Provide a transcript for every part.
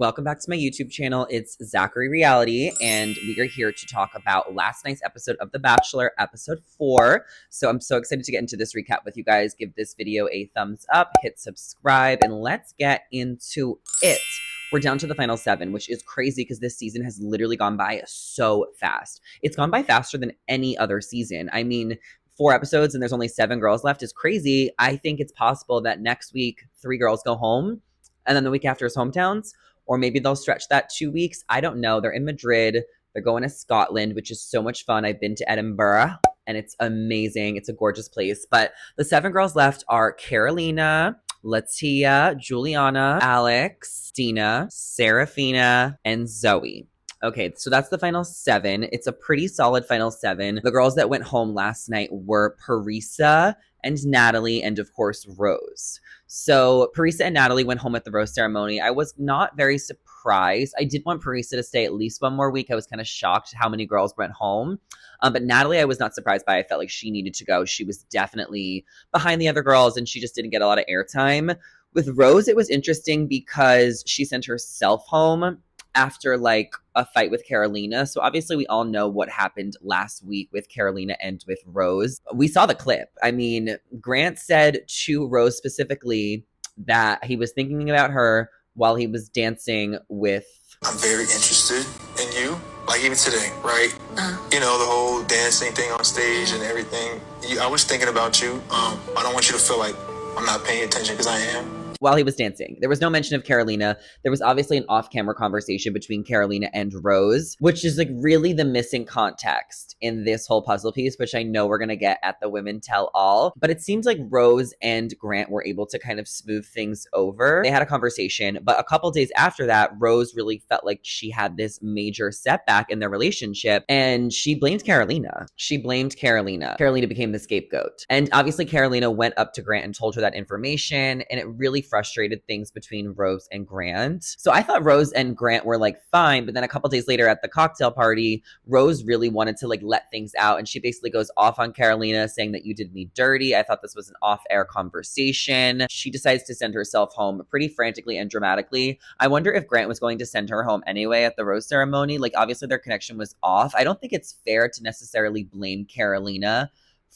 Welcome back to my YouTube channel. It's Zachary Reality, and we are here to talk about last night's episode of The Bachelor, episode 4. So I'm so excited to get into this recap with you guys. Give this video a thumbs up, hit subscribe, and let's get into it. We're down to the final 7, which is crazy because this season has literally gone by so fast. It's gone by faster than any other season. I mean, 4 episodes and there's only 7 girls left is crazy. I think it's possible that next week 3 girls go home, and then the week after is hometowns. Or maybe they'll stretch that 2 weeks. I don't know. They're in Madrid. They're going to Scotland, which is so much fun. I've been to Edinburgh, and it's amazing. It's a gorgeous place. But the 7 girls left are Carolina, Latia, Juliana, Alex, Dina, Sarafiena, and Zoe. Okay, so that's the final 7. It's a pretty solid final 7. The girls that went home last night were Parisa and Natalie, and of course, Rose. So Parisa and Natalie went home at the rose ceremony. I was not very surprised. I did want Parisa to stay at least one more week. I was kind of shocked how many girls went home. But Natalie, I was not surprised by. I felt like she needed to go. She was definitely behind the other girls, and she just didn't get a lot of airtime. With Rose, it was interesting because she sent herself home after like a fight with Carolina. So obviously we all know what happened last week with Carolina and with Rose. We saw the clip. I mean, Grant said to Rose specifically that he was thinking about her while he was dancing with... I'm very interested in you. Like even today, right? You know, the whole dancing thing on stage and everything. I was thinking about you. I don't want you to feel like I'm not paying attention because I am. While he was dancing. There was no mention of Carolina. There was obviously an off-camera conversation between Carolina and Rose, which is like really the missing context in this whole puzzle piece, which I know we're going to get at the Women Tell All. But it seems like Rose and Grant were able to kind of smooth things over. They had a conversation, but a couple days after that, Rose really felt like she had this major setback in their relationship, and she blamed Carolina. Carolina became the scapegoat. And obviously Carolina went up to Grant and told her that information, and it really frustrated things between Rose and Grant. So I thought Rose and Grant were like fine, but then a couple days later at the cocktail party, Rose really wanted to like let things out, and she basically goes off on Carolina saying that you did me dirty. I thought this was an off-air conversation. She decides to send herself home pretty frantically and dramatically. I wonder if Grant was going to send her home anyway at the rose ceremony. Like obviously their connection was off. I don't think it's fair to necessarily blame Carolina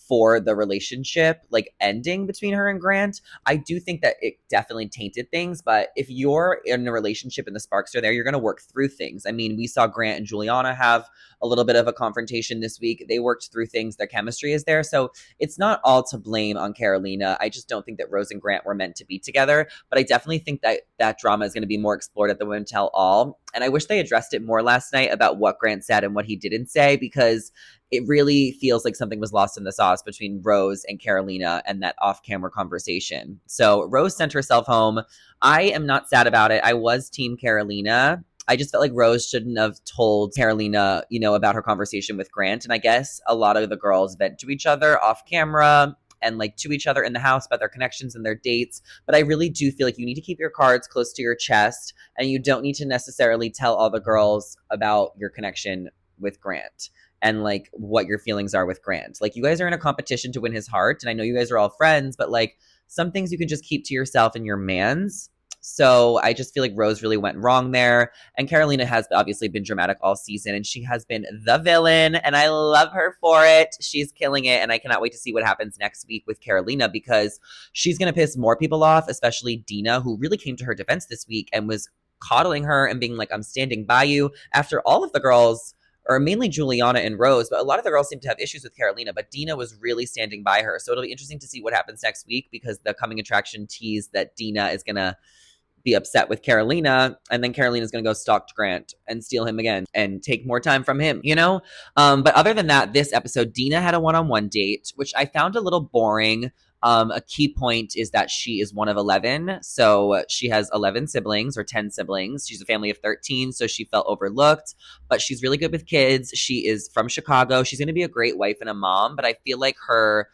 for the relationship like ending between her and Grant. I do think that it definitely tainted things, but if you're in a relationship and the sparks are there, you're going to work through things. I mean, we saw Grant and Juliana have a little bit of a confrontation this week. They worked through things. Their chemistry is there. So it's not all to blame on Carolina. I just don't think that Rose and Grant were meant to be together, but I definitely think that that drama is going to be more explored at the Women Tell All. And I wish they addressed it more last night about what Grant said and what he didn't say, because it really feels like something was lost in the sauce between Rose and Carolina and that off-camera conversation. So Rose sent herself home. I am not sad about it. I was team Carolina. I just felt like Rose shouldn't have told Carolina, you know, about her conversation with Grant. And I guess a lot of the girls vent to each other off camera and like to each other in the house about their connections and their dates. But I really do feel like you need to keep your cards close to your chest, and you don't need to necessarily tell all the girls about your connection with Grant and like what your feelings are with Grant. Like you guys are in a competition to win his heart, and I know you guys are all friends, but like some things you can just keep to yourself and your man's. So I just feel like Rose really went wrong there. And Carolina has obviously been dramatic all season, and she has been the villain, and I love her for it. She's killing it, and I cannot wait to see what happens next week with Carolina, because she's going to piss more people off, especially Dina, who really came to her defense this week and was coddling her and being like, I'm standing by you, after all of the girls, or mainly Juliana and Rose, but a lot of the girls seem to have issues with Carolina, but Dina was really standing by her. So it'll be interesting to see what happens next week, because the coming attraction teased that Dina is going to be upset with Carolina, and then Carolina's going to go stalk Grant and steal him again and take more time from him, you know? But other than that, this episode, Dina had a one-on-one date, which I found a little boring. A key point is that she is one of 11. So she has 11 siblings or 10 siblings. She's a family of 13, so she felt overlooked, but she's really good with kids. She is from Chicago. She's going to be a great wife and a mom, but I feel like her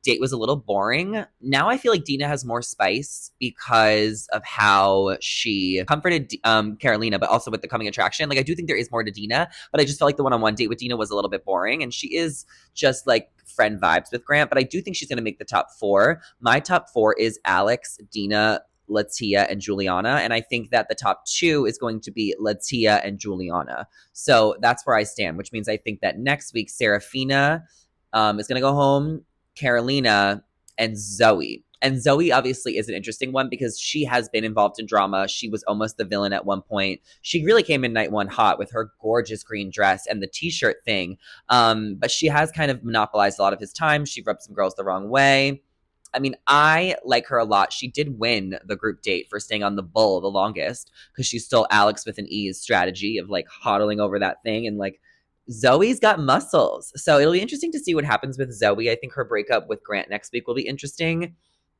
date was a little boring. Now I feel like Dina has more spice because of how she comforted Carolina, but also with the coming attraction. Like I do think there is more to Dina, but I just felt like the one-on-one date with Dina was a little bit boring, and she is just like friend vibes with Grant, but I do think she's going to make the top 4. My top 4 is Alex, Dina, Latia and Juliana. And I think that the top 2 is going to be Latia and Juliana. So that's where I stand, which means I think that next week, Sarafiena is going to go home, Carolina, and Zoe. And Zoe obviously is an interesting one because she has been involved in drama. She was almost the villain at one point. She really came in night 1 hot with her gorgeous green dress and the t-shirt thing. But she has kind of monopolized a lot of his time. She rubbed some girls the wrong way. I mean, I like her a lot. She did win the group date for staying on the bull the longest because she stole Alex with an E's strategy of like hodling over that thing. And like Zoe's got muscles. So it'll be interesting to see what happens with Zoe. I think her breakup with Grant next week will be interesting.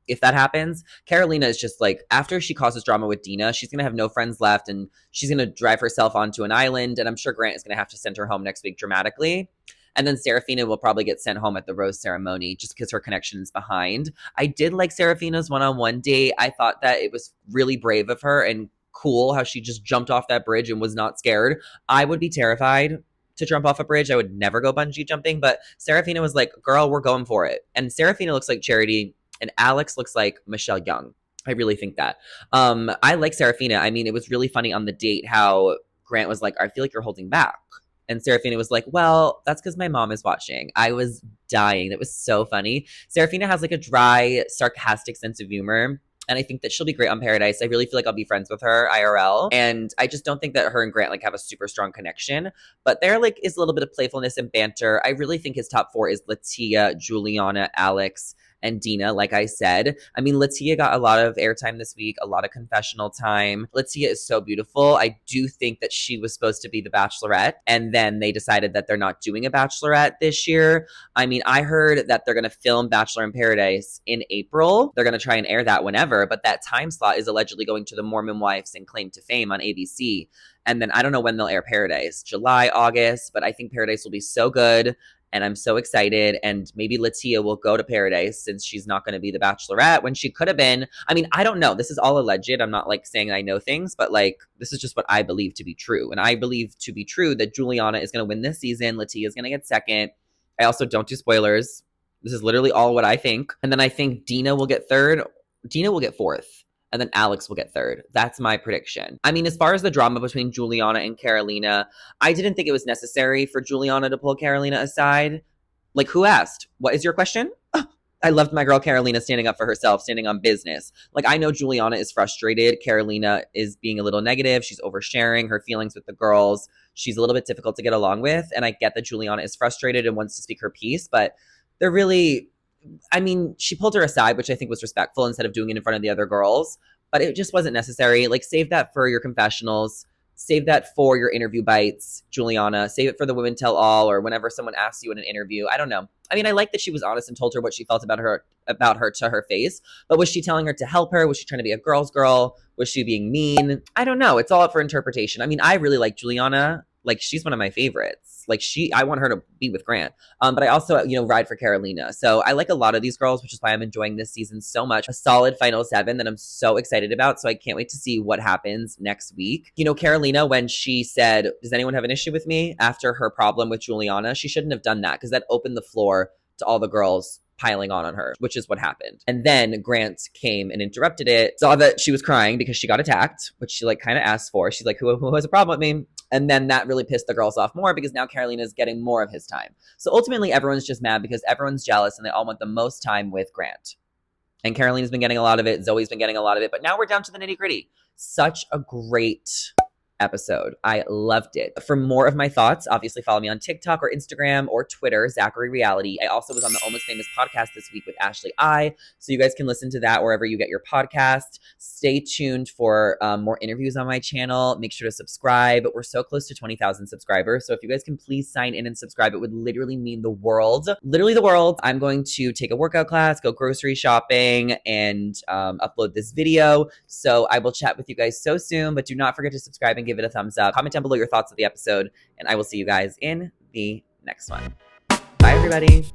If that happens, Carolina is just like, after she causes drama with Dina, she's going to have no friends left and she's going to drive herself onto an island. And I'm sure Grant is going to have to send her home next week dramatically. And then Sarafiena will probably get sent home at the rose ceremony just because her connection is behind. I did like Sarafina's one-on-one date. I thought that it was really brave of her and cool how she just jumped off that bridge and was not scared. I would be terrified to jump off a bridge. I would never go bungee jumping. But Sarafiena was like, girl, we're going for it. And Sarafiena looks like Charity and Alex looks like Michelle Young. I really think that. I like Sarafiena. I mean, it was really funny on the date how Grant was like, I feel like you're holding back. And Sarafiena was like, well, that's because my mom is watching. I was dying. That was so funny. Sarafiena has like a dry, sarcastic sense of humor. And I think that she'll be great on Paradise. I really feel like I'll be friends with her IRL. And I just don't think that her and Grant like have a super strong connection. But there like is a little bit of playfulness and banter. I really think his top 4 is Latia, Juliana, Alex, and Dina, like I said. I mean, Latia got a lot of airtime this week, a lot of confessional time. Latia is so beautiful. I do think that she was supposed to be the Bachelorette, and then they decided that they're not doing a Bachelorette this year. I mean, I heard that they're going to film Bachelor in Paradise in April. They're going to try and air that whenever, but that time slot is allegedly going to the Mormon Wives and Claim to Fame on ABC. And then I don't know when they'll air Paradise, July, August, but I think Paradise will be so good. And I'm so excited. And maybe Latia will go to Paradise since she's not going to be the Bachelorette when she could have been. I mean, I don't know. This is all alleged. I'm not like saying I know things, but like this is just what I believe to be true. And I believe to be true that Juliana is going to win this season. Latia is going to get second. I also don't do spoilers. This is literally all what I think. And then I think Dina will get third. Dina will get fourth. And then Alex will get third. That's my prediction. I mean, as far as the drama between Juliana and Carolina, I didn't think it was necessary for Juliana to pull Carolina aside. Like, who asked? What is your question? I loved my girl Carolina standing up for herself, standing on business. Like, I know Juliana is frustrated. Carolina is being a little negative. She's oversharing her feelings with the girls. She's a little bit difficult to get along with. And I get that Juliana is frustrated and wants to speak her piece, but they're really... I mean, she pulled her aside, which I think was respectful instead of doing it in front of the other girls, but it just wasn't necessary. Like, save that for your confessionals. Save that for your interview bites, Juliana. Save it for the Women Tell All or whenever someone asks you in an interview. I don't know. I mean, I like that she was honest and told her what she felt about her to her face, but was she telling her to help her? Was she trying to be a girl's girl? Was she being mean? I don't know. It's all up for interpretation. I mean, I really like Juliana. Like, she's one of my favorites. Like, I want her to be with Grant. But I also, ride for Carolina. So I like a lot of these girls, which is why I'm enjoying this season so much. A solid final 7 that I'm so excited about. So I can't wait to see what happens next week. Carolina, when she said, does anyone have an issue with me after her problem with Juliana, she shouldn't have done that because that opened the floor to all the girls piling on her, which is what happened. And then Grant came and interrupted it, saw that she was crying because she got attacked, which she like kind of asked for. She's like, who has a problem with me? And then that really pissed the girls off more because now Carolina is getting more of his time. So ultimately, everyone's just mad because everyone's jealous and they all want the most time with Grant. And Carolina's been getting a lot of it. Zoe's been getting a lot of it. But now we're down to the nitty gritty. Such a great episode. I loved it. For more of my thoughts, obviously follow me on TikTok or Instagram or Twitter, Zachary Reality. I also was on the Almost Famous podcast this week with Ashley I, so you guys can listen to that wherever you get your podcast. Stay tuned for more interviews on my channel. Make sure to subscribe. We're so close to 20,000 subscribers, so if you guys can please sign in and subscribe, it would literally mean the world. Literally the world. I'm going to take a workout class, go grocery shopping, and upload this video. So I will chat with you guys so soon, but do not forget to subscribe and give it a thumbs up. Comment down below your thoughts of the episode, and I will see you guys in the next one. Bye, everybody.